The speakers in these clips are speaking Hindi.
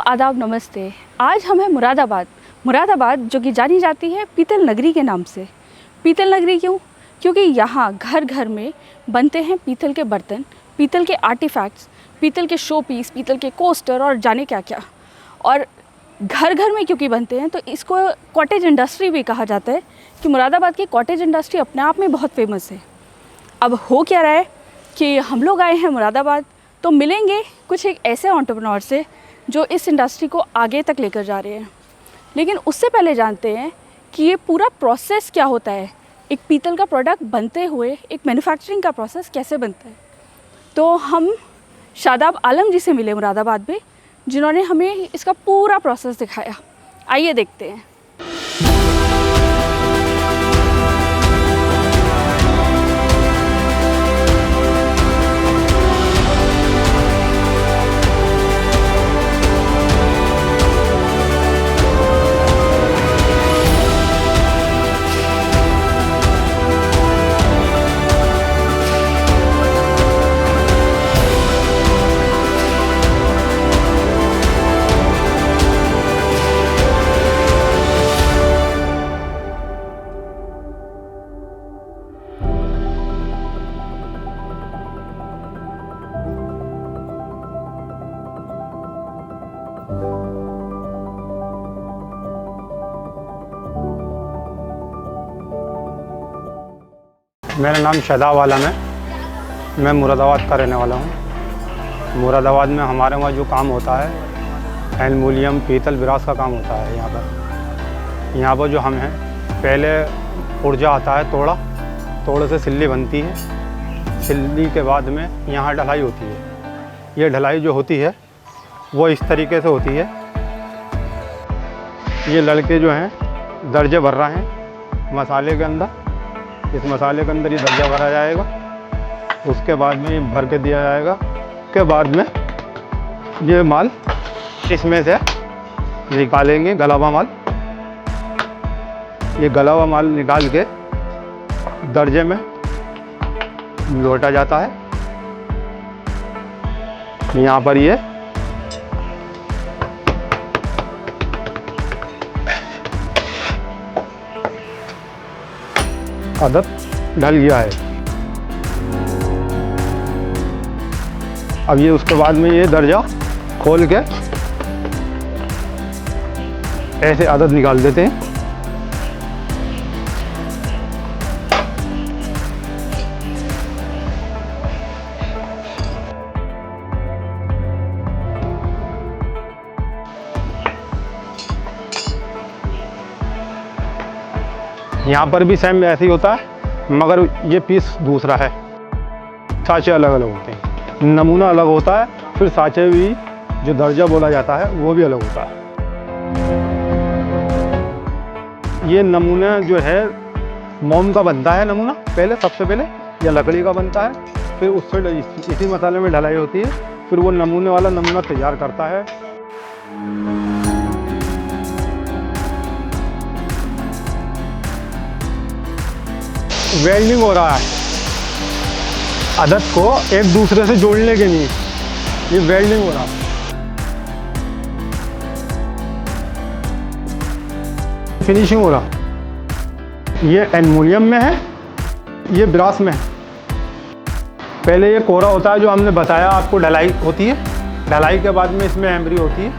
आदाब, नमस्ते। आज हम हैं मुरादाबाद जो कि जानी जाती है पीतल नगरी के नाम से। पीतल नगरी क्यों? क्योंकि यहाँ घर घर में बनते हैं पीतल के बर्तन, पीतल के आर्टिफैक्ट्स, पीतल के शो पीस, पीतल के कोस्टर और जाने क्या क्या। और घर घर में क्योंकि बनते हैं तो इसको कॉटेज इंडस्ट्री भी कहा जाता है कि मुरादाबाद की कॉटेज इंडस्ट्री अपने आप में बहुत फेमस है। अब हो क्या रहा है कि हम लोग आए हैं मुरादाबाद तो मिलेंगे कुछ एक ऐसे एंटरप्रेन्योर से जो इस इंडस्ट्री को आगे तक लेकर जा रहे हैं। लेकिन उससे पहले जानते हैं कि ये पूरा प्रोसेस क्या होता है, एक पीतल का प्रोडक्ट बनते हुए एक मैन्युफैक्चरिंग का प्रोसेस कैसे बनता है। तो हम शादाब आलम जी से मिले मुरादाबाद में, जिन्होंने हमें इसका पूरा प्रोसेस दिखाया। आइए देखते हैं। मेरा नाम शादाब आलम है। मैं मुरादाबाद का रहने वाला हूँ। मुरादाबाद में हमारे वहाँ जो काम होता है एल्युमिनियम, पीतल, ब्रास का काम होता है। यहाँ पर जो हम हैं, पहले पुर्जा आता है, तोड़े से सिल्ली बनती है। सिल्ली के बाद में यहाँ ढलाई होती है। ये ढलाई जो होती है वो इस तरीके से होती है। ये लड़के जो हैं दर्जे भर रहे हैं मसाले के अंदर। इस मसाले के अंदर ये दर्जा भरा जाएगा, उसके बाद में ये भर के दिया जाएगा। उसके बाद में ये माल इसमें से निकालेंगे, गला हुआ माल। ये गला हुआ माल निकाल के दर्जे में लौटा जाता है। यहाँ पर ये आदत ढल गया है। अब ये उसके बाद में ये दर्जा खोल के ऐसे आदत निकाल देते हैं। यहाँ पर भी सेम ऐसे ही होता है, मगर ये पीस दूसरा है। साँचे अलग अलग होते हैं, नमूना अलग होता है, फिर साँचे भी जो दर्जा बोला जाता है वो भी अलग होता है। ये नमूना जो है मोम का बनता है नमूना पहले, सबसे पहले या लकड़ी का बनता है, फिर उससे इसी मसाले में ढलाई होती है, फिर वो नमूने वाला नमूना तैयार करता है। वेल्डिंग हो रहा है आदत को एक दूसरे से जोड़ने के लिए, ये वेल्डिंग हो रहा है। फिनिशिंग हो रहा। ये एल्युमिनियम में है, ये ब्रास में है। पहले ये कोरा होता है जो हमने बताया आपको, ढलाई होती है। ढलाई के बाद में इसमें एम्बरी होती है,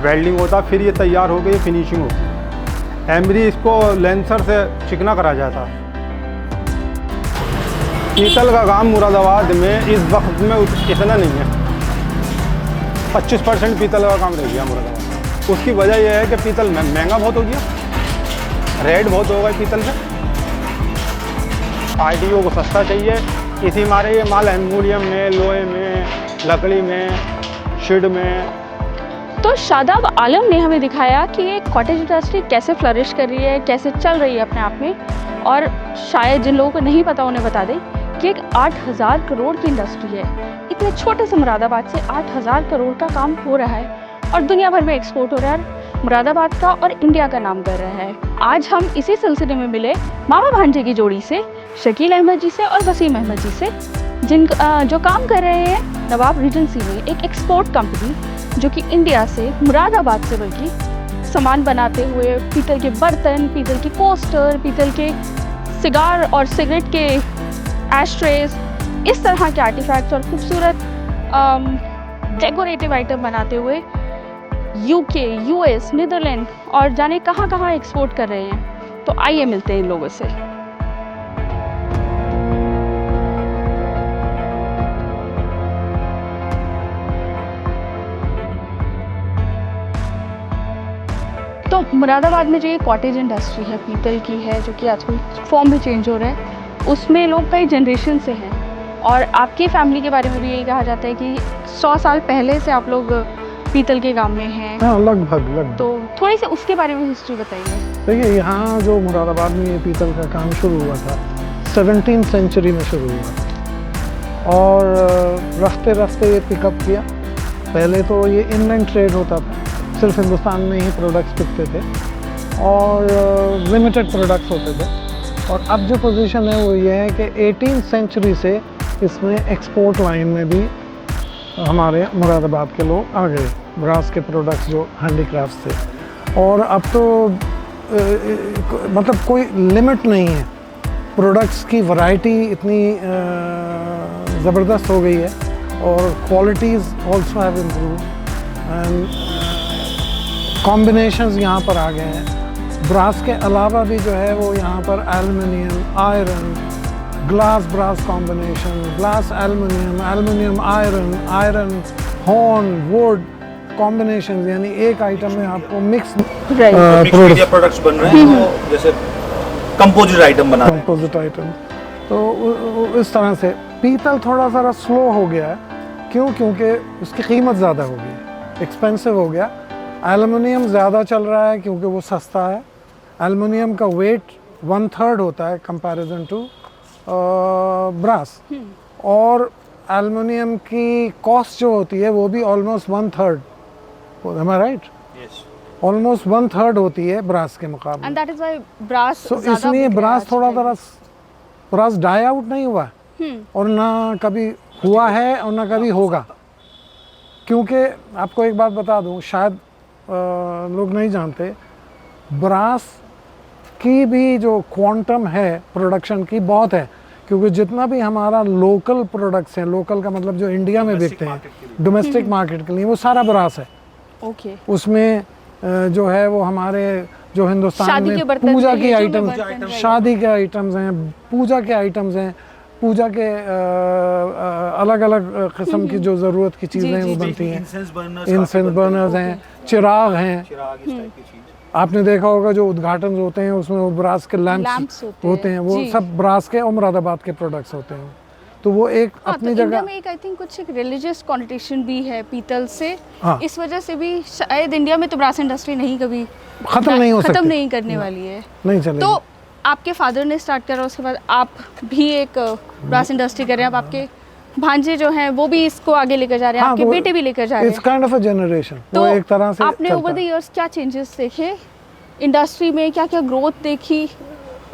वेल्डिंग होता है, फिर ये तैयार हो गई, फिनिशिंग होती है। एम्बरी इसको लेंसर से चिकना करा जाता है। पीतल का काम मुरादाबाद में इस वक्त में इतना नहीं है। 25% पीतल का काम रह गया मुरादाबाद में। उसकी वजह यह है कि पीतल महंगा बहुत हो गया, रेट बहुत हो गया पीतल में। आरटीओ को सस्ता चाहिए, इसी मारे ये माल एल्युमिनियम में, लोहे में, लकड़ी में, शीड में। तो शादाब आलम ने हमें दिखाया कि ये कॉटेज इंडस्ट्री कैसे फ्लरिश कर रही है, कैसे चल रही है अपने आप में। और शायद जिन लोगों को नहीं पता उन्हें बता दें कि एक 8000 करोड़ की इंडस्ट्री है। इतने छोटे से मुरादाबाद से 8000 करोड़ का काम हो रहा है और दुनिया भर में एक्सपोर्ट हो रहा है। मुरादाबाद का और इंडिया का नाम कर रहा है। आज हम इसी सिलसिले में मिले मामा भांजे की जोड़ी से, शकील अहमद जी से और वसीम अहमद जी से, जो काम कर रहे हैं नवाब रीजेंसी में, एक एक्सपोर्ट कंपनी जो कि इंडिया से, मुरादाबाद से बल्कि, सामान बनाते हुए पीतल के बर्तन, पीतल के कोस्टर, पीतल के सिगार और सिगरेट के एशट्रेज, इस तरह के आर्टिफैक्ट्स और खूबसूरत डेकोरेटिव आइटम बनाते हुए यूके, यूएस, नीदरलैंड और जाने कहाँ कहाँ एक्सपोर्ट कर रहे हैं। तो आइए मिलते हैं इन लोगों से। तो मुरादाबाद में जो ये कॉटेज इंडस्ट्री है पीतल की है, जो कि आजकल फॉर्म भी चेंज हो रहा है, उसमें लोग कई जनरेशन से हैं। और आपकी फैमिली के बारे में भी यही कहा जाता है कि 100 साल पहले से आप लोग पीतल के काम में हैं। हाँ, लगभग। तो थोड़ी सी उसके बारे में हिस्ट्री बताइए। देखिए, यहाँ जो मुरादाबाद में ये पीतल का काम शुरू हुआ था 17वीं सेंचुरी में शुरू हुआ और रफ्ते रफ्ते ये पिकअप किया। पहले तो ये इनलैंड ट्रेड होता था, सिर्फ हिंदुस्तान में ही प्रोडक्ट्स बिकते थे और लिमिटेड प्रोडक्ट्स होते थे। और अब जो पोजीशन है वो ये है कि 18वीं सेंचुरी से इसमें एक्सपोर्ट लाइन में भी हमारे मुरादाबाद के लोग आ गए, ब्रास के प्रोडक्ट्स जो हैंडीक्राफ्ट थे। और अब तो मतलब कोई लिमिट नहीं है, प्रोडक्ट्स की वैरायटी इतनी ज़बरदस्त हो गई है और qualities also have improved and combinations यहाँ पर आ गए हैं। ब्रास के अलावा भी जो है वो यहाँ पर aluminium, iron, glass brass combination, glass aluminium, aluminium iron, iron horn, wood combination, यानी एक आइटम में आपको मिक्स प्रोडक्ट्स बन रहे हैं। तो जैसे कंपोजिट आइटम बना रहे हैं। कंपोजिट आइटम तो इस तरह से पीतल थोड़ा सा स्लो हो गया है। क्योंकि उसकी कीमत ज़्यादा हो गई है, एक्सपेंसिव हो गया। एल्युमिनियम ज़्यादा चल रहा है क्योंकि वो सस्ता है। एल्युमिनियम का वेट 1/3 होता है कंपैरिजन टू ब्रास, और एल्युमिनियम की कॉस्ट जो होती है वो भी almost 1/3, am I right? Yes. Almost 1/3 होती है ब्रास के मुकाबले। And that is why brass तो ज़्यादा इसलिए बिक रहा है ब्रास थोड़ा आजकल। ब्रास डाई आउट नहीं हुआ और ना कभी हुआ है और ना कभी होगा। क्योंकि आपको एक बात बता दूं, शायद लोग नहीं जानते, ब्रास की भी जो क्वांटम है प्रोडक्शन की बहुत है। क्योंकि जितना भी हमारा लोकल प्रोडक्ट्स हैं, लोकल का मतलब जो इंडिया में बिकते हैं डोमेस्टिक मार्केट के लिए, वो सारा ब्रास है। ओके। उसमें जो है वो हमारे जो हिंदुस्तान शादी में के बर्तन पूजा हैं, की जो भी आइटम्स, बर्तन हैं। शादी के आइटम्स हैं, पूजा के आइटम्स हैं, पूजा के अलग अलग किस्म की जो ज़रूरत की चीज़ें हैं वो बनती हैं। इंसेंस बर्नर्स हैं, चिराग हैं। चिराग, इस टाइप की चीज। आपने देखा होगा जो उद्घाटन होते हैं उसमें वो ब्रास के लैंप्स होते हैं, वो जी। सब ब्रास के और मुरादाबाद के प्रोडक्ट्स होते हैं। तो वो एक हाँ, अपनी तो इंडिया जगह में एक आई थिंक कुछ एक रिलीजियस कॉन्टेशन भी है पीतल से। हाँ। इस वजह से भी शायद इंडिया में तो ब्रास इंडस्ट्री नहीं कभी ख़त्म नहीं हो सकती, खत्म नहीं करने वाली है। नहीं चलेगी। तो आपके फादर ने स्टार्ट करा, उसके बाद आप भी एक ब्रास इंडस्ट्री कर रहे हैं। अब आपके भांजे जो हैं वो भी इसको आगे लेकर जा रहे हैं, हाँ, आपके वो बेटे भी लेकर जा रहे इट्स हैं। Kind of a generation. तो वो एक तरह से आपने चलता ओवर द है। इयर्स क्या चेंजेस देखे इंडस्ट्री में, क्या क्या ग्रोथ देखी?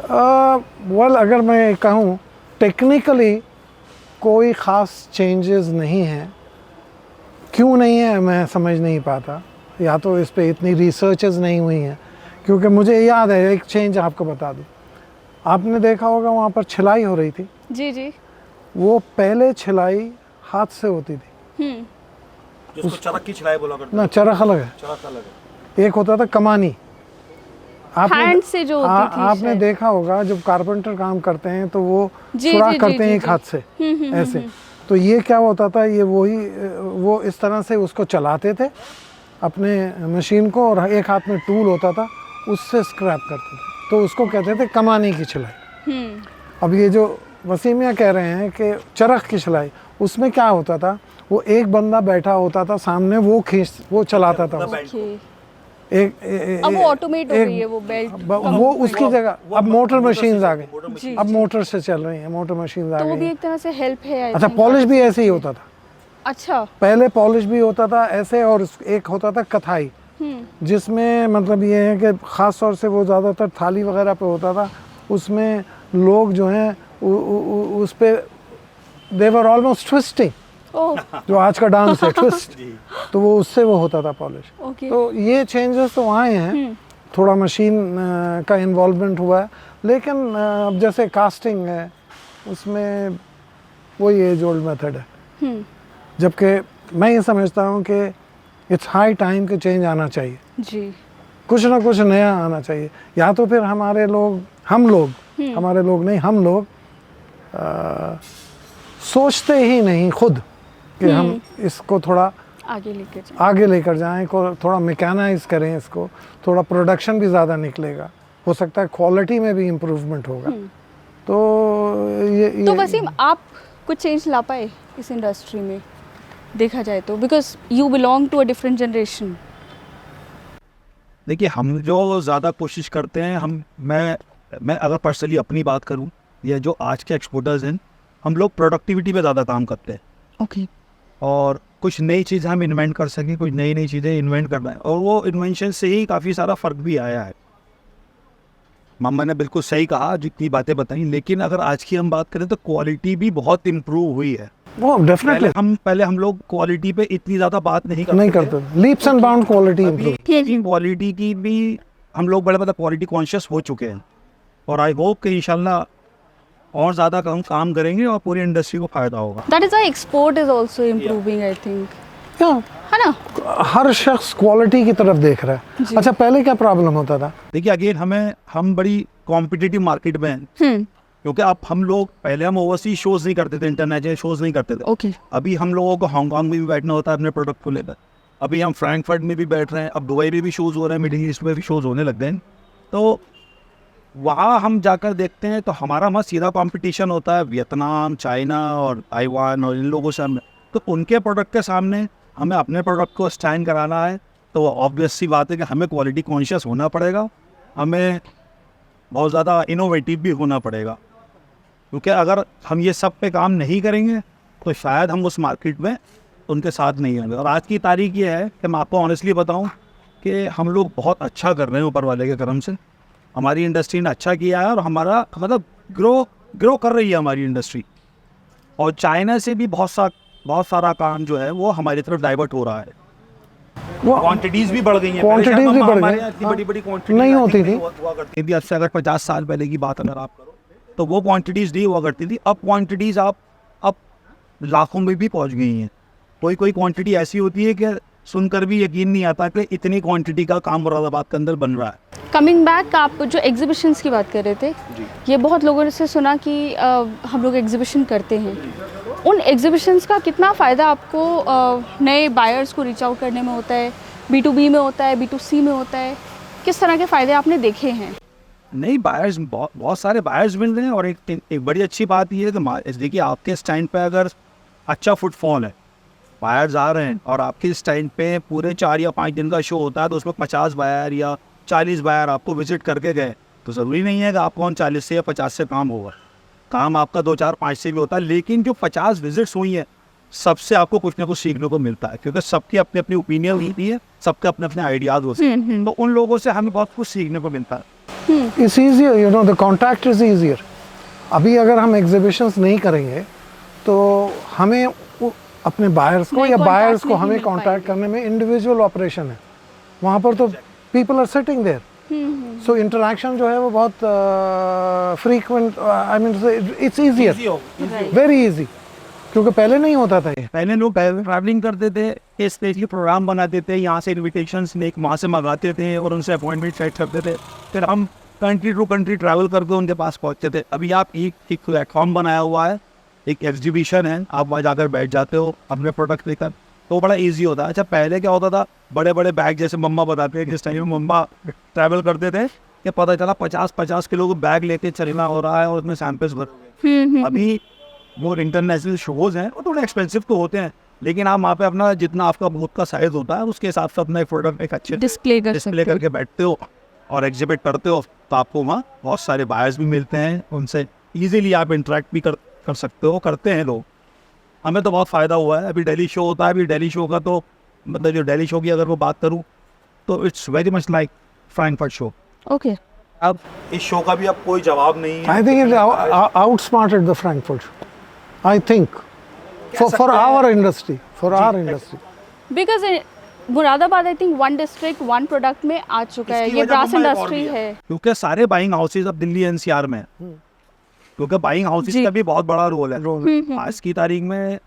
वेल, अगर मैं कहूँ टेक्निकली कोई ख़ास चेंजेस नहीं हैं। क्यों नहीं है मैं समझ नहीं पाता, या तो इस पे इतनी रिसर्चेस नहीं हुई हैं। क्योंकि मुझे याद है एक चेंज आपको बता दूँ, आपने देखा होगा वहाँ पर छिलाई हो रही थी। जी जी। वो पहले छिलाई हाथ से होती थी, जिसको चरख की छिलाई बोला करते ना चरख अलग है, चरख अलग है। एक होता था कमानी। हैंड से जो होती थी आपने शायद। देखा होगा जब कारपेंटर काम करते हैं तो वो जी, सुराख जी, करते जी, हैं जी, एक जी। हाथ से ऐसे। तो ये क्या होता था, ये वो इस तरह से उसको चलाते थे अपने मशीन को, और एक हाथ में टूल होता था, उससे स्क्रैप करते थे, तो उसको कहते थे कमानी की छिलाई। अब ये जो वसीमिया कह रहे हैं कि चरख की छिलाई, उसमें क्या होता था, वो एक बंदा बैठा होता था सामने, वो चलाता था उसको। ओके। एक अब वो ऑटोमेट हो गई है वो बेल्ट। वो उसकी जगह अब मोटर मशीन्स आ गई, जी, अब मोटर से चल रही हैं, मोटर मशीन्स आ तो वो गई भी हैं। एक तरह से हेल्प है I अच्छा, think। पॉलिश भी ऐसे ही होता था। अच्छा। पहले पॉलिश भी होता था ऐसे, और एक होता था कथाई, जिसमें मतलब ये है कि ख़ास तौर से वो ज़्यादातर थाली वगैरह पे होता था। उसमें लोग जो हैं उस पे दे वर ऑलमोस्ट ट्विस्टिंग, ओह जो आज का डांस है ट्विस्ट, तो वो उससे वो होता था पॉलिश। ओके। तो ये चेंजेस तो आए हैं, थोड़ा मशीन का इन्वॉल्वमेंट हुआ है, लेकिन अब जैसे कास्टिंग है उसमें वही एज ओल्ड मेथड है। जबकि मैं ये समझता हूँ कि इट्स हाई टाइम कि चेंज आना चाहिए, जी। कुछ ना कुछ नया आना चाहिए। या तो फिर हम लोग सोचते ही नहीं खुद कि हम इसको थोड़ा आगे लेकर जाएं, को थोड़ा मैकेनाइज करें, इसको थोड़ा प्रोडक्शन भी ज़्यादा निकलेगा, हो सकता है क्वालिटी में भी इम्प्रूवमेंट होगा। तो तो वसीम, आप कुछ चेंज ला पाए इस इंडस्ट्री में देखा जाए तो, because you belong to a different generation? देखिए, हम जो ज़्यादा कोशिश करते हैं, मैं अगर पर्सनली अपनी बात करूं, या जो आज के एक्सपोर्टर्स हैं, हम लोग प्रोडक्टिविटी पे ज़्यादा काम करते हैं। ओके। और कुछ नई चीज़ हम इन्वेंट कर सकें, कुछ नई चीज़ें इन्वेंट करना है, और वो इन्वेंशन से ही काफ़ी सारा फ़र्क भी आया है। मामा ने बिल्कुल सही कहा जितनी बातें बताई, लेकिन अगर आज की हम बात करें तो क्वालिटी भी बहुत इम्प्रूव हुई है। वो डेफिनेटली पहले हम लोग क्वालिटी पे इतनी ज़्यादा बात नहीं करते, leaps and bound quality improve. Quality की भी हम लोग बड़े क्वालिटी कॉन्शियस हो चुके हैं, और आई होप कि इंशाल्लाह और ज़्यादा काम करेंगे और पूरी इंडस्ट्री को फ़ायदा होगा। That is why export is also improving, I think, है ना? हर शख्स क्वालिटी की तरफ देख रहा है। अच्छा, पहले क्या प्रॉब्लम होता था? देखिए, अगेन हम बड़ी कॉम्पिटिटिव मार्केट में हैं, क्योंकि अब पहले हम ओवरसीज शोज नहीं करते थे, इंटरनेशनल शोज नहीं करते थे। ओके। अभी हम लोगों को हांगकांग में भी बैठना होता है अपने प्रोडक्ट को लेकर। अभी हम फ्रैंकफर्ट में भी बैठ रहे हैं, अब दुबई में भी शोज हो रहे हैं, मिडिल ईस्ट में भी शोज होने लग गए हैं। तो वहाँ हम जाकर देखते हैं तो हमारा वहाँ सीधा कंपटीशन होता है वियतनाम, चाइना और ताइवान और इन लोगों से। तो उनके प्रोडक्ट के सामने हमें अपने प्रोडक्ट को स्टैंड कराना है, तो ऑब्वियस सी बात है कि हमें क्वालिटी कॉन्शियस होना पड़ेगा, हमें बहुत ज़्यादा इनोवेटिव भी होना पड़ेगा, क्योंकि अगर हम ये सब पे काम नहीं करेंगे तो शायद हम उस मार्केट में उनके साथ नहीं होंगे। और आज की तारीख ये है कि मैं आपको ऑनेस्टली बताऊं कि हम लोग बहुत अच्छा कर रहे हैं ऊपर वाले के करम से। हमारी इंडस्ट्री ने अच्छा किया है और हमारा ग्रो कर रही है हमारी इंडस्ट्री, और चाइना से भी बहुत सारा काम जो है वो हमारी तरफ डाइवर्ट हो रहा है। क्वांटिटीज भी बढ़ गई हैं, क्वांटिटीज भी बढ़ गई, इतनी बड़ी क्वांटिटी नहीं होती थी। हुआ करती थी। आज से अगर 50 साल पहले की बात अगर आप करो तो वो क्वांटिटीज नहीं हुआ करती थी। अब क्वांटिटीज अब लाखों में भी पहुंच गई हैं। कोई क्वांटिटी ऐसी होती है कि सुनकर भी यकीन नहीं आता कि इतनी क्वांटिटी का काम मुरादाबाद के अंदर बन रहा है। कमिंग बैक, आप जो एग्जीबिशंस की बात कर रहे थे, ये बहुत लोगों से सुना कि हम लोग एग्जीबिशन करते हैं। उन एग्जीबिशंस का कितना फ़ायदा आपको नए बायर्स को रीच आउट करने में होता है? B2B में होता है, B2C में होता है? किस तरह के फ़ायदे आपने देखे हैं? नई बायर्स, बहुत सारे बायर्स मिल रहे हैं। और एक बड़ी अच्छी बात ये है कि देखिए, आपके स्टैंड पे अगर अच्छा फुटफॉल है, बायर्स आ रहे हैं, और आपके स्टैंड पे पूरे 4 या 5 दिन का शो होता है, तो उसमें 50 बायर या 40 बायर आपको विजिट करके गए, तो ज़रूरी नहीं है कि आपको 40 से या 50 से काम होगा। काम आपका 2, 4, 5 से भी होता है, लेकिन जो 50 विजिट्स हुई हैं, सबसे आपको कुछ ना कुछ सीखने को मिलता है, क्योंकि सबकी अपनी अपनी ओपिनियन होती है, सबके अपने अपने आइडियाज़ होते हैं। तो उन लोगों से हमें बहुत कुछ सीखने को मिलता है। It's easier, you know, the contact is easier. अभी अगर हम एग्जीबिशंस नहीं करेंगे तो हमें अपने बायर्स को या बायर्स को हमें कांटेक्ट करने में इंडिविजुअल ऑपरेशन है। वहाँ पर तो people are sitting there, so interaction जो है वो बहुत frequent, I mean it's easier, very easy, क्योंकि पहले नहीं होता था ये। पहले लोग ट्रैवलिंग करते थे, इस तरह के प्रोग्राम बनाते थे, यहाँ से इन्विटेशंस लेके वहाँ से मंगाते थे और उनसे अपॉइंटमेंट सेट करते थे, फिर हम कंट्री टू कंट्री ट्रैवल करके उनके पास पहुँचते थे। अभी आप एक प्लेटफॉर्म बनाया हुआ है, एक एग्जीबिशन है, आप वहाँ जाकर बैठ जाते हो अपने प्रोडक्ट लेकर, तो बड़ा ईजी होता है। अच्छा, पहले क्या होता था, बड़े बड़े बैग, जैसे मम्मा बताते हैं जिस टाइम में मम्मा ट्रैवल करते थे, कि पता चला 50-50 किलो का बैग लेके चलना हो रहा है और उसमें सैंपल्स भर। अभी वो इंटरनेशनल शोज हैं, वो थोड़े एक्सपेंसिव तो होते हैं, लेकिन आप वहाँ पे अपना जितना आपका बूथ का साइज होता है उसके हिसाब से अपना एक प्रोडक्ट एक अच्छे डिस्प्ले करके बैठते हो और एग्जिबिट करते हो, तो आपको वहाँ बहुत सारे बायर्स भी मिलते हैं, उनसे ईजिली आप इंटरेक्ट भी कर सकते हो, करते हैं लोग। हमें तो बहुत फ़ायदा हुआ है। अभी दिल्ली शो होता है, अभी दिल्ली शो का तो मतलब जो दिल्ली शो की अगर वो बात करूँ तो it's very much like Frankfurt show. Okay. अब इस शो का भी अब कोई जवाब नहीं है। I think it outsmarted the Frankfurt, I think for our industry, for our industry. Because Moradabad I think one district one product में आ चुका है, इसकी ये वजह ब्रास मुंबई और इंडस्ट्री भी है। क्योंकि सारे बाइंग हाउसेज अब दिल्ली एनसीआर में हैं। क्योंकि बाइंग हाउसेज जी। का भी बहुत बड़ा रोल है। Role आज की तारीख में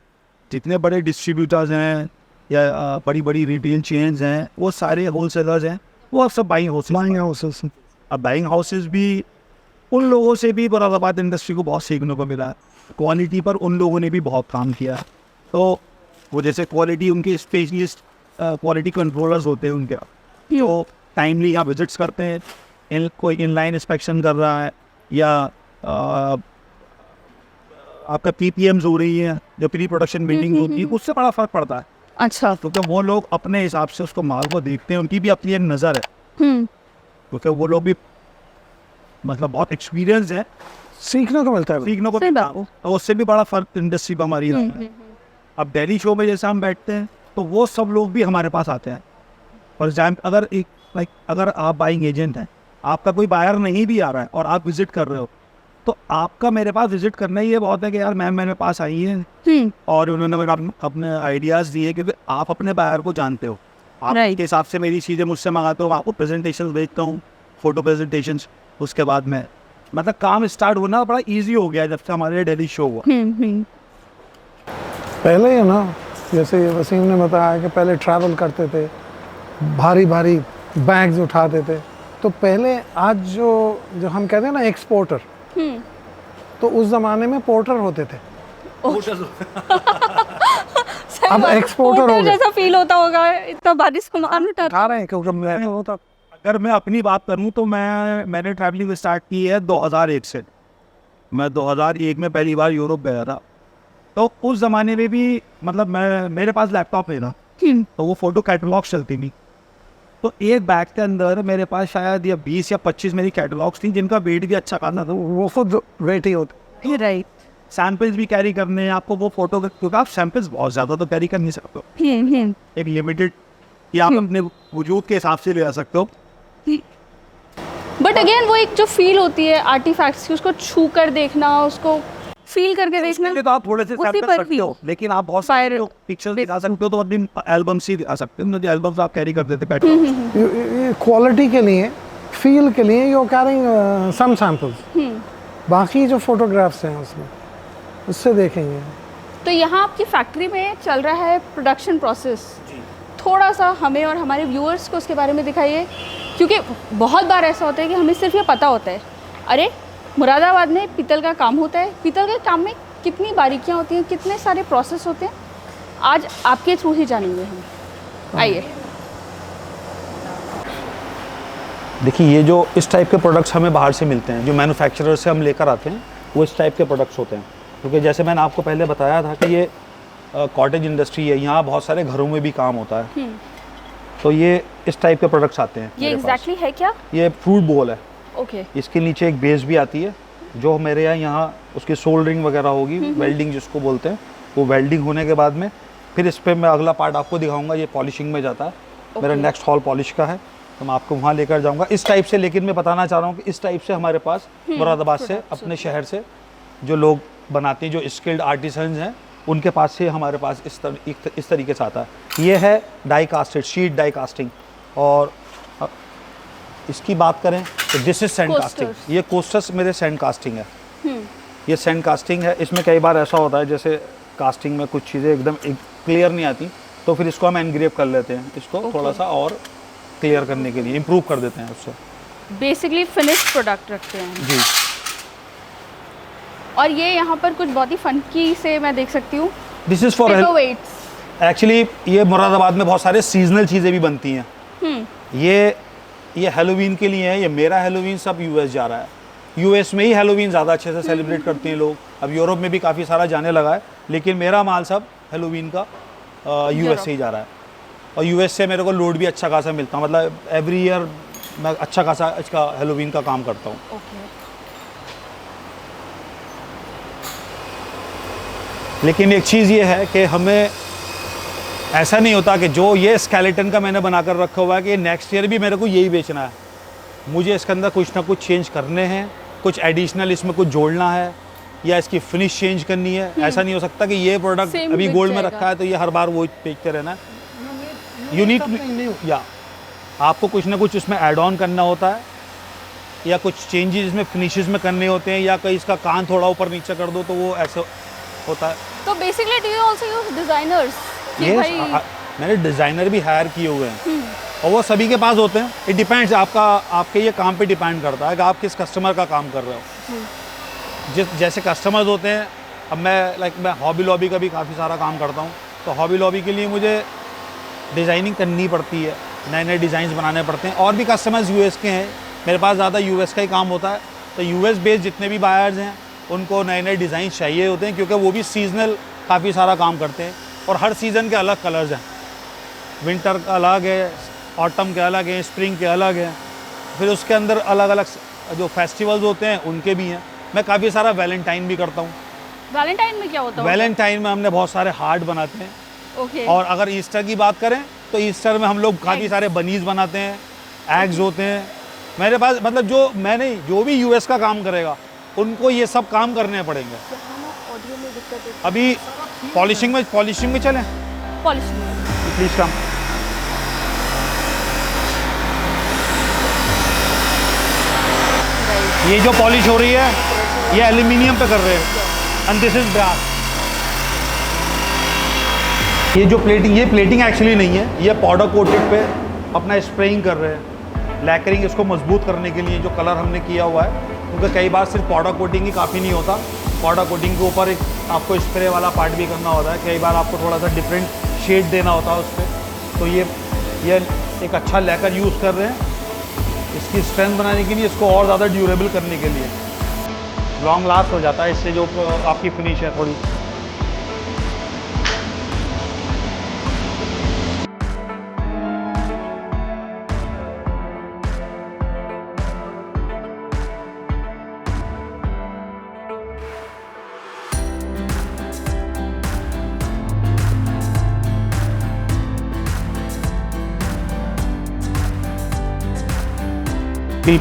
जितने बड़े डिस्ट्रीब्यूटर्स हैं या बड़ी बड़ी रिटेल चेन्स हैं, वो सारे होलसेलर्स हैं, वो अब सब बाइंग हाउसेज। buying houses. अब बाइंग हाउसेज भी उन लोगों से भी मुरादाबाद इंडस्ट्री को बहुत सीखने को मिला है। क्वालिटी पर उन लोगों ने भी बहुत काम किया है। तो वो जैसे क्वालिटी उनके स्पेशलिस्ट क्वालिटी कंट्रोलर्स होते हैं उनके, जो टाइमली यहाँ विजिट्स करते हैं। कोई इनलाइन इंस्पेक्शन कर रहा है या आपका पीपीएम्स हो रही है, जो प्री प्रोडक्शन मीटिंग होती है, उससे बड़ा फर्क पड़ता है। अच्छा। क्योंकि वो लोग अपने हिसाब से उसको माल को देखते हैं, उनकी भी अपनी एक नज़र है। क्योंकि वो लोग भी मतलब बहुत एक्सपीरियंस है, सीखने को मिलता है। सीखने को सही मिलता बात है। तो उससे भी बड़ा फर्क इंडस्ट्री पर हमारी रहा है। अब दिल्ली शो में जैसे हम बैठते हैं तो वो सब लोग भी हमारे पास आते हैं। फॉर एग्जाम्पल अगर आप बाइंग एजेंट हैं, आपका कोई बायर नहीं भी आ रहा है और आप विजिट कर रहे हो, तो आपका मेरे पास विजिट करना ही ये बहुत है कि यार मैम मेरे पास आई है और उन्होंने मेरे अपने आइडियाज़ दिए, क्योंकि आप अपने बायर को जानते हो। आपके हिसाब से मेरी चीज़ें मुझसे मंगाते हो, आपको प्रेजेंटेशन भेजता हूँ, फोटो प्रेजेंटेशन। उसके बाद में मतलब काम स्टार्ट होना बड़ा ईजी हो गया जब से हमारे दिल्ली शो हुआ। पहले ही ना, जैसे वसीम ने बताया कि पहले ट्रैवल करते थे, भारी भारी बैग्स उठाते थे। तो पहले आज जो हम कहते हैं ना एक्सपोर्टर, तो उस ज़माने में पोर्टर होते थे। अब एक्सपोर्टर हो गए। जैसा फील होता होगा, इतना भारी सामान उठा रहे हैं क्योंकि मैं होता। अगर मैं अपनी बात करूं तो मैंने ट्रैवलिंग स्टार्ट की है 2001 से। मैं 2001 में पहली बार यूरोप गया था। तो उस ज़माने में भी मतलब मेरे पास लैपटॉप है ना, तो वो फ़ोटो कैटलॉग्स चलती थी। तो एक बैग के अंदर मेरे पास शायद या 20 या 25 मेरी कैटलॉग्स थी, जिनका वेट भी अच्छा खासा था। वो खुद वेट ही होते। राइट। सैम्पल्स भी कैरी करने हैं आपको, वो फोटो क्योंकि आप सैम्पल्स बहुत ज़्यादा तो कैरी कर नहीं सकते हो। एक लिमिटेड या आप अपने वजूद के हिसाब से ले आ सकते हो। बट अगेन वो एक जो फील होती है आर्टिफैक्ट्स की, उसको छू कर देखना, उसको फील करके देखना, तो आप थोड़े से उसी सैम्पल्स पर रखते भी हो, लेकिन आप बहुत Fire- सारे पिक्चर्स दिखा सकते हो, तो अपनी एल्बम्स ही दिखा सकते हो। एल्बम्स आप कैरी करते थे पैटर्न। क्वालिटी के लिए, फील के लिए यू कैरिंग सम सैम्पल्स। बाकी जो फोटोग्राफ्स हैं उसमें उससे देखेंगे। तो यहाँ आपकी फैक्ट्री में चल रहा है प्रोडक्शन प्रोसेस। थोड़ा सा हमें और हमारे व्यूअर्स को उसके बारे में दिखाइए, क्योंकि बहुत बार ऐसा होता है कि हमें सिर्फ ये पता होता है, अरे मुरादाबाद में पीतल का काम होता है। पीतल के काम में कितनी बारीकियाँ होती हैं, कितने सारे प्रोसेस होते हैं, आज आपके थ्रू ही जानेंगे हम। आइए। देखिए, ये जो इस टाइप के प्रोडक्ट्स हमें बाहर से मिलते हैं, जो मैन्युफैक्चरर से हम लेकर आते हैं, वो इस टाइप के प्रोडक्ट्स होते हैं। क्योंकि जैसे मैंने आपको पहले बताया था कि ये कॉटेज इंडस्ट्री है, यहाँ बहुत सारे घरों में भी काम होता है। तो ये इस टाइप के प्रोडक्ट्स आते हैं। ये एग्जैक्टली है क्या? ये फ्रूट बोल है। ओके। इसके नीचे एक बेस भी आती है, जो मेरे यहाँ उसकी सोल्डरिंग वगैरह होगी, वेल्डिंग जिसको बोलते हैं। वो वेल्डिंग होने के बाद में फिर इस पर मैं अगला पार्ट आपको दिखाऊंगा, ये पॉलिशिंग में जाता है। मेरा नेक्स्ट हॉल पॉलिश का है, तो मैं आपको वहाँ लेकर जाऊँगा इस टाइप से। लेकिन मैं बताना चाह रहा हूँ कि इस टाइप से हमारे पास मुरादाबाद से, अपने शहर से जो लोग बनाते हैं, जो स्किल्ड आर्टिसंस हैं, उनके पास से हमारे पास इस तरीके से आता है। ये है die casted, sheet die casting. और इसकी बात करें तो दिस इज सैंड कास्टिंग। ये कोस्टर्स मेरे सैंड कास्टिंग है। ये सैंड कास्टिंग है। इसमें कई बार ऐसा होता है जैसे कास्टिंग में कुछ चीज़ें एकदम क्लियर नहीं आती, तो फिर इसको हम एनग्रेव कर लेते हैं, इसको थोड़ा सा और क्लियर करने के लिए इम्प्रूव कर देते हैं उससे। बेसिकली फिनिश्ड प्रोडक्ट रखते हैं जी। और ये यहाँ पर कुछ बहुत ही फंकी से मैं देख सकती हूँ, दिस इज़ फॉर पेपरवेट्स। एक्चुअली ये मुरादाबाद में बहुत सारे सीजनल चीज़ें भी बनती हैं। ये हैलोवीन के लिए है। ये मेरा हैलोवीन सब यूएस जा रहा है। यूएस में ही हैलोवीन ज़्यादा अच्छे से सेलिब्रेट करते हैं लोग। अब यूरोप में भी काफ़ी सारा जाने लगा है, लेकिन मेरा माल सब हैलोवीन का यूएस से ही जा रहा है। और यूएस से मेरे को लोड भी अच्छा खासा मिलता है, मतलब एवरी ईयर मैं अच्छा खासा इसका हैलोवीन का काम करता हूँ। लेकिन एक चीज़ ये है कि हमें ऐसा नहीं होता कि जो ये स्केलेटन का मैंने बनाकर रखा हुआ है कि नेक्स्ट ईयर भी मेरे को यही बेचना है। मुझे इसके अंदर कुछ ना कुछ चेंज करने हैं, कुछ एडिशनल इसमें कुछ जोड़ना है, या इसकी फिनिश चेंज करनी है। ऐसा नहीं हो सकता कि ये प्रोडक्ट Same अभी बिक गोल्ड में जाएगा। रखा है तो ये हर बार वो बेचते रहना है। यूनिक या आपको कुछ ना कुछ इसमें ऐड ऑन करना होता है या कुछ चेंजेस इसमें फिनिशेस में करने होते हैं, या कहीं इसका कान थोड़ा ऊपर नीचे कर दो तो वो ऐसे होता है। तो basically do you also use designers कि Yes, भाई मैंने डिज़ाइनर भी हायर किए हुए हैं और वो सभी के पास होते हैं। इट डिपेंड्स, आपके ये काम पे डिपेंड करता है कि आप किस कस्टमर का काम कर रहे हो। जैसे कस्टमर्स होते हैं, अब मैं हॉबी लॉबी का भी काफ़ी सारा काम करता हूँ, तो हॉबी लॉबी के लिए मुझे डिज़ाइनिंग करनी पड़ती है, नए नए डिज़ाइंस बनाने पड़ते हैं। और भी कस्टमर्स यूएस के हैं, मेरे पास ज़्यादा यूएस का ही काम होता है, तो यूएस बेस्ड जितने भी बायर्स हैं उनको नए नए डिज़ाइन चाहिए होते हैं, क्योंकि वो भी सीजनल काफ़ी सारा काम करते हैं और हर सीज़न के अलग कलर्स हैं। विंटर का अलग है, ऑटम के अलग हैं, स्प्रिंग के अलग हैं, फिर उसके अंदर अलग अलग जो फेस्टिवल्स होते हैं उनके भी हैं। मैं काफ़ी सारा वैलेंटाइन भी करता हूँ। वैलेंटाइन में क्या होता है? वैलेंटाइन में हमने बहुत सारे हार्ट बनाते हैं। ओके। और अगर ईस्टर की बात करें तो ईस्टर में हम लोग काफ़ी सारे बनीज बनाते हैं, एग्स होते हैं। मेरे पास मतलब जो भी यूएस का काम करेगा उनको ये सब काम करने पड़ेंगे। ऑडियो में दिक्कत है। अभी पॉलिशिंग में चलें, पॉलिशिंग में। प्लीज़ कम। ये जो पॉलिश हो रही है ये एल्यूमिनियम पे कर रहे हैं एंड दिस इज ब्रास। ये जो प्लेटिंग एक्चुअली नहीं है, ये पाउडर कोटेड पे अपना स्प्रेइंग कर रहे हैं, लैकरिंग इसको मजबूत करने के लिए जो कलर हमने किया हुआ है, क्योंकि कई बार सिर्फ पाउडर कोटिंग ही काफ़ी नहीं होता, पाउडर कोटिंग के ऊपर एक आपको स्प्रे वाला पार्ट भी करना होता है। कई बार आपको थोड़ा सा डिफरेंट शेड देना होता है उस पर। तो ये एक अच्छा लैकर यूज़ कर रहे हैं इसकी स्ट्रेंथ बनाने के लिए, इसको और ज़्यादा ड्यूरेबल करने के लिए। लॉन्ग लास्ट हो जाता है इससे जो आपकी फिनिश है थोड़ी।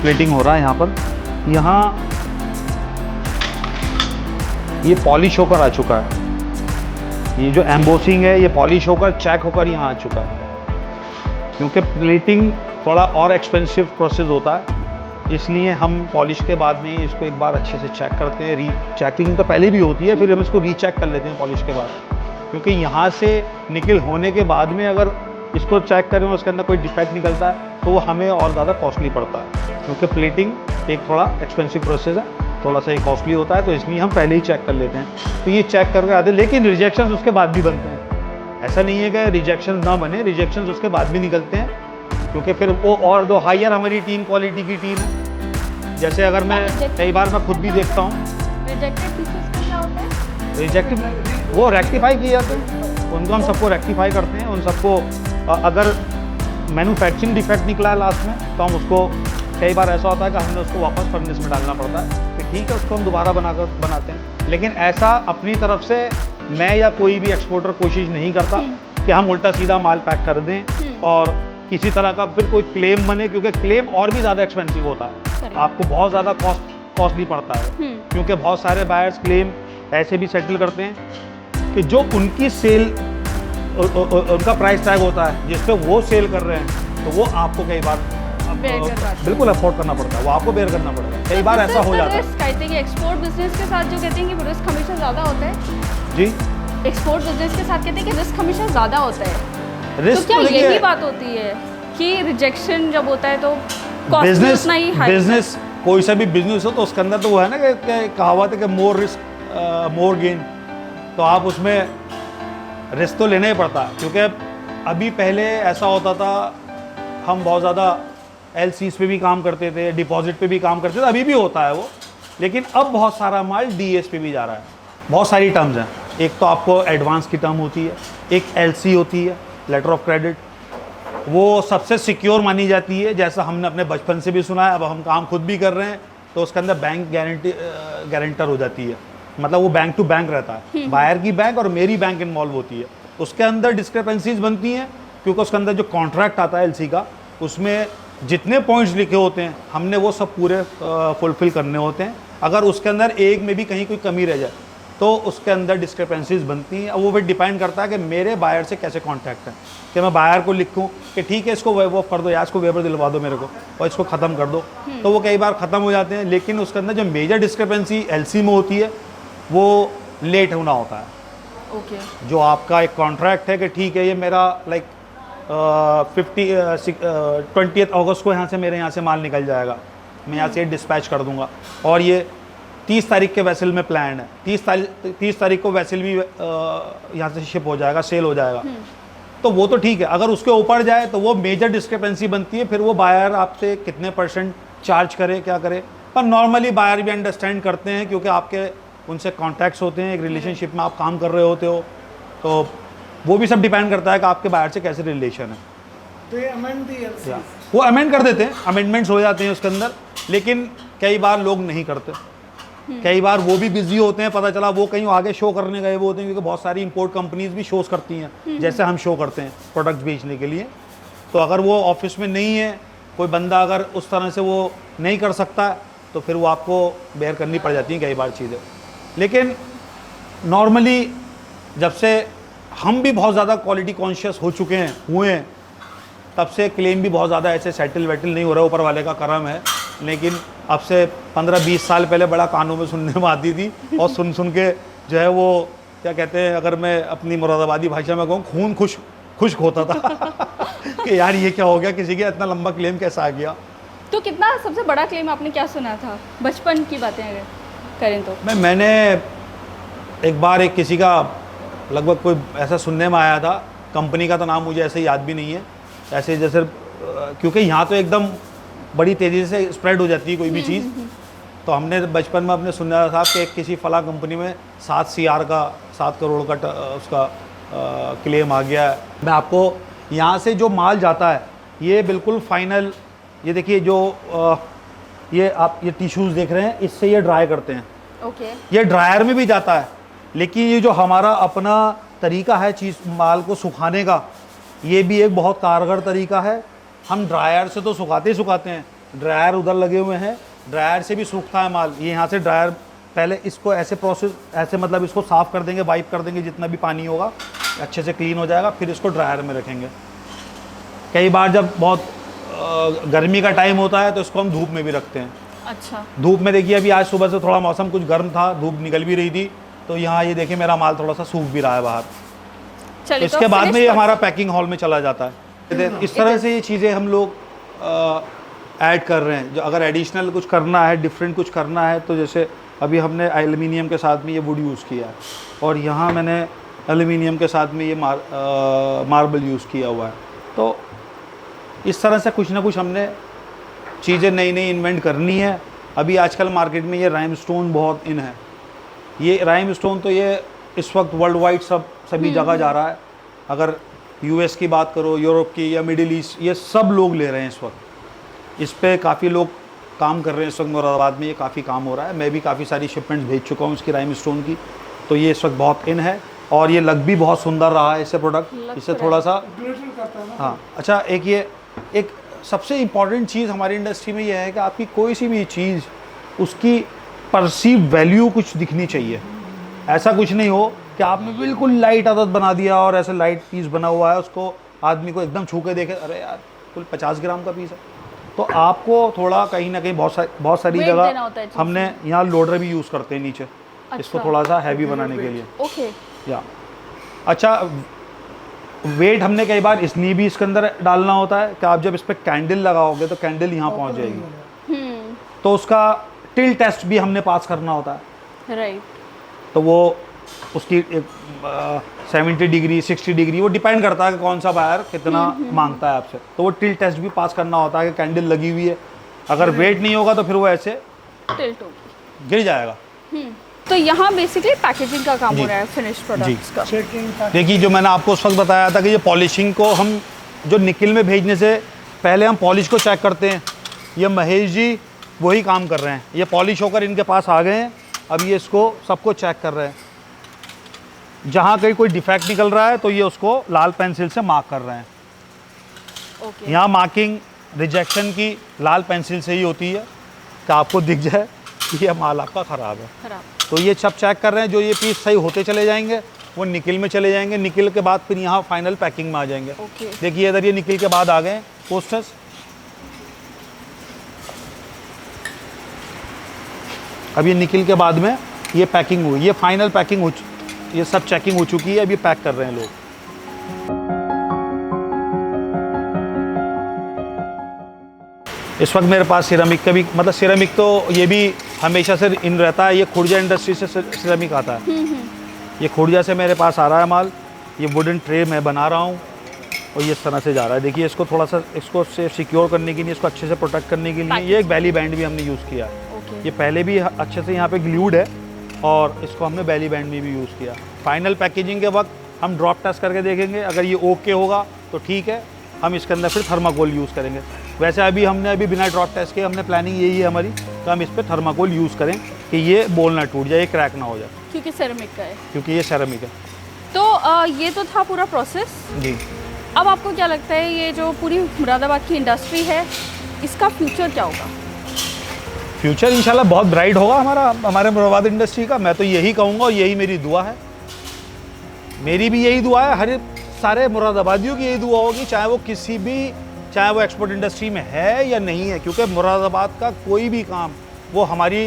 प्लेटिंग हो रहा है यहाँ पर। यहाँ ये पॉलिश होकर आ चुका है, ये जो एम्बोसिंग है ये पॉलिश होकर चेक होकर यहाँ आ चुका है। क्योंकि प्लेटिंग थोड़ा और एक्सपेंसिव प्रोसेस होता है, इसलिए हम पॉलिश के बाद में इसको एक बार अच्छे से चेक करते हैं। चेकिंग तो पहले भी होती है, फिर हम इसको रीचेक कर लेते हैं पॉलिश के बाद, क्योंकि यहाँ से निकल होने के बाद में अगर इसको चेक करें उसके अंदर कोई डिफेक्ट निकलता है तो वो हमें और ज़्यादा कॉस्टली पड़ता है, क्योंकि प्लेटिंग एक थोड़ा एक्सपेंसिव प्रोसेस है, थोड़ा सा ये कॉस्टली होता है, तो इसलिए हम पहले ही चेक कर लेते हैं। तो ये चेक करके आते हैं, लेकिन रिजेक्शंस उसके बाद भी बनते हैं। ऐसा नहीं है कि रिजेक्शंस ना बने, रिजेक्शंस उसके बाद भी निकलते हैं, क्योंकि फिर वो और दो हायर हमारी टीम क्वालिटी की टीम है। जैसे अगर मैं कई बार मैं खुद भी देखता हूँ रिजेक्टेड पीसेस का क्या होता है? रिजेक्ट वो रेक्टिफाई किए जाते हैं, उनको हम सबको रेक्टिफाई करते हैं। उन सबको अगर मैन्युफैक्चरिंग डिफेक्ट निकला है लास्ट में तो हम उसको, कई बार ऐसा होता है कि हमने उसको वापस फर्नेस में डालना पड़ता है, तो ठीक है उसको हम दोबारा बनाते हैं। लेकिन ऐसा अपनी तरफ से मैं या कोई भी एक्सपोर्टर कोशिश नहीं करता कि हम उल्टा सीधा माल पैक कर दें और किसी तरह का फिर कोई क्लेम बने, क्योंकि क्लेम और भी ज़्यादा एक्सपेंसिव होता है, आपको बहुत ज़्यादा कॉस्टली पड़ता है। क्योंकि बहुत सारे बायर्स क्लेम ऐसे भी सेटल करते हैं कि जो उनकी सेल उनका प्राइस टैग होता है जिस पे वो सेल कर रहे हैं, तो वो आपको कई बार बिल्कुल अफोर्ड करना पड़ता है, वो आपको बेयर करना पड़ता है। कई बार ऐसा हो जाता है। कहते हैं कि एक्सपोर्ट बिजनेस के साथ जो कहते हैं कि रिस्क हमेशा ज़्यादा होता है जी, एक्सपोर्ट बिजनेस के साथ कहते हैं कि रिस्क हमेशा ज़्यादा होता है, तो रिस्क क्या ये भी बात होती है कि रिजेक्शन जब होता है तो बिजनेस कोई सा भी बिजनेस हो तो उसके अंदर तो वो है ना कि कहावत है कि मोर रिस्क मोर गेन, तो आप उसमें रिस्क तो लेना ही पड़ता है। क्योंकि अभी पहले ऐसा होता था, हम बहुत ज़्यादा LCs पे भी काम करते थे, डिपॉजिट पे भी काम करते थे, अभी भी होता है वो, लेकिन अब बहुत सारा माल DS पे भी जा रहा है। बहुत सारी टर्म्स हैं, एक तो आपको एडवांस की टर्म होती है, एक LC होती है, लेटर ऑफ क्रेडिट, वो सबसे सिक्योर मानी जाती है। जैसा हमने अपने बचपन से भी सुना है, अब हम काम खुद भी कर रहे हैं, तो उसके अंदर बैंक गारंटर हो जाती है, मतलब वो बैंक टू बैंक रहता है, बायर की बैंक और मेरी बैंक इन्वॉल्व होती है। उसके अंदर डिस्क्रिपेंसीज बनती हैं, क्योंकि उसके अंदर जो कॉन्ट्रैक्ट आता है LC का, उसमें जितने पॉइंट्स लिखे होते हैं हमने वो सब पूरे फुलफिल करने होते हैं। अगर उसके अंदर एक में भी कहीं कोई कमी रह जाए तो उसके अंदर डिस्क्रिपेंसीज बनती हैं। अब वो फिर डिपेंड करता है कि मेरे बायर से कैसे कांटेक्ट है, कि मैं बायर को लिखूं कि ठीक है इसको वो कर दो या इसको वेबर दिलवा दो मेरे को और इसको ख़त्म कर दो, तो वो कई बार ख़त्म हो जाते हैं। लेकिन उसके अंदर जो मेजर डिस्क्रिपेंसी एलसी में होती है वो लेट होना होता है। ओके। जो आपका एक कॉन्ट्रैक्ट है कि ठीक है ये मेरा लाइक 20 अगस्त को यहाँ से मेरे यहाँ से माल निकल जाएगा, मैं यहाँ से डिस्पैच कर दूंगा और ये 30 तारीख के वैसल में प्लान है, 30 तारीख को वैसल भी यहाँ से शिप हो जाएगा, सेल हो जाएगा, तो वो तो ठीक है। अगर उसके ऊपर जाए तो वो मेजर डिस्क्रिपेंसी बनती है, फिर वो बायर आपसे कितने % चार्ज करे क्या करे। पर नॉर्मली बायर भी अंडरस्टैंड करते हैं क्योंकि आपके उनसे कॉन्टैक्ट्स होते हैं, एक रिलेशनशिप में आप काम कर रहे होते हो, तो वो भी सब डिपेंड करता है कि आपके बायर से कैसे रिलेशन है। तो वो अमेंड कर देते हैं, अमेंडमेंट्स हो जाते हैं उसके अंदर, लेकिन कई बार लोग नहीं करते, कई बार वो भी बिजी होते हैं, पता चला वो कहीं आगे शो करने गए वो होते हैं, क्योंकि बहुत सारी इंपोर्ट कंपनीज भी शोज़ करती हैं जैसे हम शो करते हैं प्रोडक्ट्स बेचने के लिए। तो अगर वो ऑफिस में नहीं है, कोई बंदा अगर उस तरह से वो नहीं कर सकता तो फिर वो आपको बेयर करनी पड़ जाती हैं कई बार चीज़ें। लेकिन नॉर्मली जब से हम भी बहुत ज़्यादा क्वालिटी कॉन्शियस हो चुके हैं तब से क्लेम भी बहुत ज़्यादा ऐसे सेटल वेटल नहीं हो रहा, ऊपर वाले का करम है। लेकिन अब से 15-20 साल पहले बड़ा कानों में सुनने में आती थी और सुन सुन के जो है वो क्या कहते हैं, अगर मैं अपनी मुरादाबादी भाषा में कहूँ, खून खुश्क होता था कि यार ये क्या हो गया, किसी का इतना लंबा क्लेम कैसा आ गया। तो कितना सबसे बड़ा क्लेम आपने क्या सुना था, बचपन की बातें अगर करें तो? मैंने एक बार एक किसी का लगभग कोई ऐसा सुनने में आया था, कंपनी का तो नाम मुझे ऐसे याद भी नहीं है, ऐसे जैसे क्योंकि यहाँ तो एकदम बड़ी तेज़ी से स्प्रेड हो जाती है कोई भी चीज़, तो हमने बचपन में अपने सुना था कि किसी फला कंपनी में 7 करोड़ का उसका क्लेम आ गया है। मैं आपको यहाँ से जो माल जाता है ये बिल्कुल फाइनल, ये देखिए जो ये आप ये टिश्यूज़ देख रहे हैं, इससे ये ड्राई करते हैं। ओके। ये ड्रायर में भी जाता है, लेकिन ये जो हमारा अपना तरीका है चीज़ माल को सुखाने का, ये भी एक बहुत कारगर तरीका है। हम ड्रायर से तो सुखाते ही सुखाते हैं, ड्रायर उधर लगे हुए हैं, ड्रायर से भी सूखता है माल। ये यहाँ से ड्रायर पहले इसको ऐसे प्रोसेस ऐसे मतलब इसको साफ़ कर देंगे, वाइप कर देंगे, जितना भी पानी होगा अच्छे से क्लीन हो जाएगा, फिर इसको ड्रायर में रखेंगे। कई बार जब बहुत गर्मी का टाइम होता है तो इसको हम धूप में भी रखते हैं। अच्छा। धूप में देखिए अभी आज सुबह से थोड़ा मौसम कुछ गर्म था, धूप निकल भी रही थी, तो यहाँ ये देखिए मेरा माल थोड़ा सा सूख भी रहा है बाहर। चलिए, इसके बाद में ये हमारा पैकिंग हॉल में चला जाता है। इस तरह से ये चीज़ें हम लोग ऐड कर रहे हैं। जो अगर एडिशनल कुछ करना है, डिफरेंट कुछ करना है, तो जैसे अभी हमने एल्युमिनियम के साथ में ये वुड यूज़ किया है और यहाँ मैंने एल्युमिनियम के साथ में ये मार्बल यूज़ किया हुआ है। तो इस तरह से कुछ ना कुछ हमने चीज़ें नई नई इन्वेंट करनी है। अभी आजकल मार्केट में ये राइमस्टोन बहुत इन है। ये राइमस्टोन तो ये इस वक्त वर्ल्ड वाइड सभी जगह जा रहा है। अगर यूएस की बात करो, यूरोप की या मिडिल ईस्ट, ये सब लोग ले रहे हैं इस वक्त। इस पे काफ़ी लोग काम कर रहे हैं इस वक्त। मुरादाबाद में ये काफ़ी काम हो रहा है, मैं भी काफ़ी सारी शिपमेंट्स भेज चुका हूँ इसकी राइमस्टोन की। तो ये इस वक्त बहुत इन है और ये लग भी बहुत सुंदर रहा है इससे प्रोडक्ट, इससे थोड़ा सा हाँ। अच्छा, एक सबसे इम्पॉर्टेंट चीज़ हमारी इंडस्ट्री में ये है कि आपकी कोई सी भी चीज़ उसकी परसीव वैल्यू कुछ दिखनी चाहिए। ऐसा कुछ नहीं हो कि आपने बिल्कुल लाइट आदत बना दिया और ऐसे लाइट पीस बना हुआ है, उसको आदमी को एकदम छू के देखे, अरे यार कुल 50 ग्राम का पीस है। तो आपको थोड़ा कहीं ना कहीं बहुत सारी जगह हमने यहाँ लोडर भी यूज़ करते हैं नीचे। अच्छा। इसको थोड़ा सा हैवी बनाने के लिए। ओके। या अच्छा, वेट हमने कई बार इसलिए भी इसके अंदर डालना होता है कि आप जब इस पर कैंडल लगाओगे तो कैंडल यहाँ पहुँच जाएगी, तो उसका टिल टेस्ट भी हमने पास करना होता है। राइट। तो वो उसकी 70 डिग्री 60 डिग्री वो डिपेंड करता है कि कौन सा बायर कितना मांगता है आपसे। तो वो टिल टेस्ट भी पास करना होता है कि कैंडल लगी हुई है, अगर वेट नहीं होगा तो फिर वो ऐसे टिल्ट होगी, गिर जाएगा। तो यहाँ बेसिकली पैकेजिंग का काम हो रहा है फिनिश प्रोडक्ट्स का। देखिए, जो मैंने आपको उस वक्त बताया था कि ये पॉलिशिंग को हम जो निकिल में भेजने से पहले हम पॉलिश को चेक करते हैं। ये महेश जी वही काम कर रहे हैं, ये पॉलिश होकर इनके पास आ गए हैं, अब ये इसको सबको चेक कर रहे हैं। जहाँ कहीं कोई डिफेक्ट निकल रहा है तो ये उसको लाल पेंसिल से मार्क कर रहे हैं। ओके। यहाँ मार्किंग रिजेक्शन की लाल पेंसिल से ही होती है कि आपको दिख जाए ये माल आपका ख़राब है। खराब। तो ये सब चेक कर रहे हैं, जो ये पीस सही होते चले जाएंगे वो निकिल में चले जाएंगे, निकिल के बाद फिर यहाँ फाइनल पैकिंग में आ जाएंगे। ओके। देखिए इधर ये निकिल के बाद आ गए पोस्टर्स, अब ये निकिल के बाद में ये पैकिंग हुई, ये फाइनल पैकिंग हो, ये सब चेकिंग हो चुकी है, अभी पैक कर रहे हैं लोग। इस वक्त मेरे पास सिरेमिक का भी, मतलब सिरेमिक तो ये भी हमेशा से इन रहता है, ये खुर्जा इंडस्ट्री से सिरेमिक आता है। ये खुर्जा से मेरे पास आ रहा है माल, ये वुडन ट्रे मैं बना रहा हूँ और ये इस तरह से जा रहा है। देखिए इसको थोड़ा सा, इसको से सिक्योर करने के लिए, इसको अच्छे से प्रोटेक्ट करने के लिए ये एक बैली बैंड भी हमने यूज़ किया है। ये पहले भी अच्छे से यहाँ पे ग्लूड है और इसको हमने बैली बैंड में भी यूज़ किया। फाइनल पैकेजिंग के वक्त हम ड्रॉप टेस्ट करके देखेंगे, अगर ये ओके होगा तो ठीक है, हम इसके अंदर फिर थर्माकोल यूज़ करेंगे। वैसे अभी बिना ड्रॉप टेस्ट के हमने प्लानिंग यही है हमारी कि हम इस पर थर्माकोल यूज़ करें कि ये बोल ना टूट जाए, ये क्रैक ना हो जाए, क्योंकि सेरेमिक का है। क्योंकि ये सेरेमिक है। तो ये तो था पूरा प्रोसेस। जी। अब आपको क्या लगता है ये जो पूरी मुरादाबाद की इंडस्ट्री है, इसका फ्यूचर क्या होगा? फ्यूचर इंशाल्लाह बहुत ब्राइट होगा हमारे मुरादाबाद इंडस्ट्री का। मैं तो यही कहूँगा और यही मेरी दुआ है, मेरी भी यही दुआ है, हर सारे मुरादाबादियों की यही दुआ होगी, चाहे वो एक्सपोर्ट इंडस्ट्री में है या नहीं है, क्योंकि मुरादाबाद का कोई भी काम वो हमारी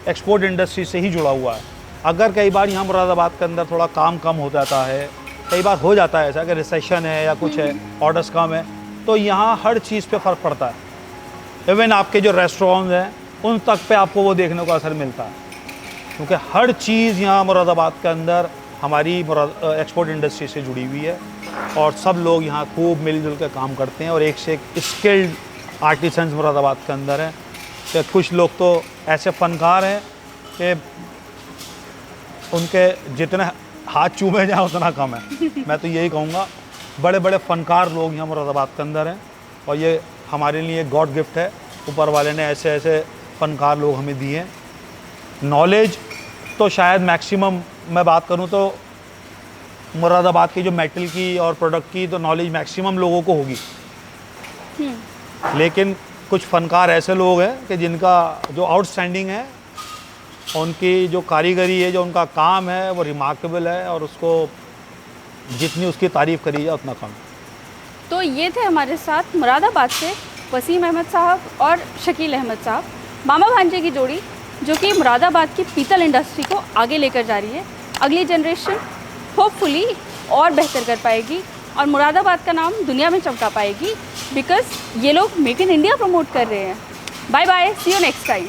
एक्सपोर्ट इंडस्ट्री से ही जुड़ा हुआ है। अगर कई बार यहाँ मुरादाबाद के अंदर थोड़ा काम कम हो जाता है, कई बार हो जाता है ऐसा कि रिसेशन है या कुछ है, ऑर्डर्स कम है, तो यहाँ हर चीज़ पे फ़र्क पड़ता है। इवन आपके जो रेस्टोरेंट्स हैं उन तक पे आपको वो देखने को असर मिलता है, क्योंकि हर चीज़ यहाँ मुरादाबाद के अंदर हमारी एक्सपोर्ट इंडस्ट्री से जुड़ी हुई है और सब लोग यहाँ खूब मिलजुल के काम करते हैं और एक से एक स्किल्ड आर्टिसंस मुरादाबाद के अंदर हैं। कि कुछ लोग तो ऐसे फ़नकार हैं कि उनके जितने हाथ चूमे जाए उतना कम है। मैं तो यही कहूँगा, बड़े बड़े फ़नकार लोग यहाँ मुरादाबाद के अंदर हैं और ये हमारे लिए गॉड गिफ्ट है, ऊपर वाले ने ऐसे ऐसे फ़नकार लोग हमें दिए हैं। नॉलेज तो शायद मैक्सिमम मैं बात करूँ तो मुरादाबाद की जो मेटल की और प्रोडक्ट की तो नॉलेज मैक्सिमम लोगों को होगी, लेकिन कुछ फ़नकार ऐसे लोग हैं कि जिनका जो आउटस्टैंडिंग है, उनकी जो कारीगरी है, जो उनका काम है वो रिमार्केबल है और उसको जितनी उसकी तारीफ़ करी जाए उतना कम। तो ये थे हमारे साथ मुरादाबाद से वसीम अहमद साहब और शकील अहमद साहब, मामा भांजे की जोड़ी, जो कि मुरादाबाद की पीतल इंडस्ट्री को आगे लेकर जा रही है। अगली जनरेशन होपफुली और बेहतर कर पाएगी और मुरादाबाद का नाम दुनिया में चमका पाएगी, बिकॉज़ ये लोग मेक इन इंडिया प्रमोट कर रहे हैं। Bye bye, see you next time.